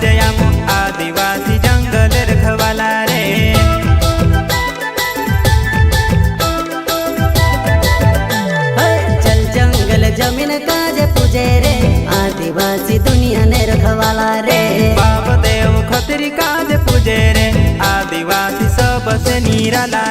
जयामो आदिवासी जंगल रखवाला रे। चल जंगल जमीन काज पूजे रे आदिवासी दुनिया ने रखवाला रे। बाप देव खतरी काज पूजे रे आदिवासी सबसे निराला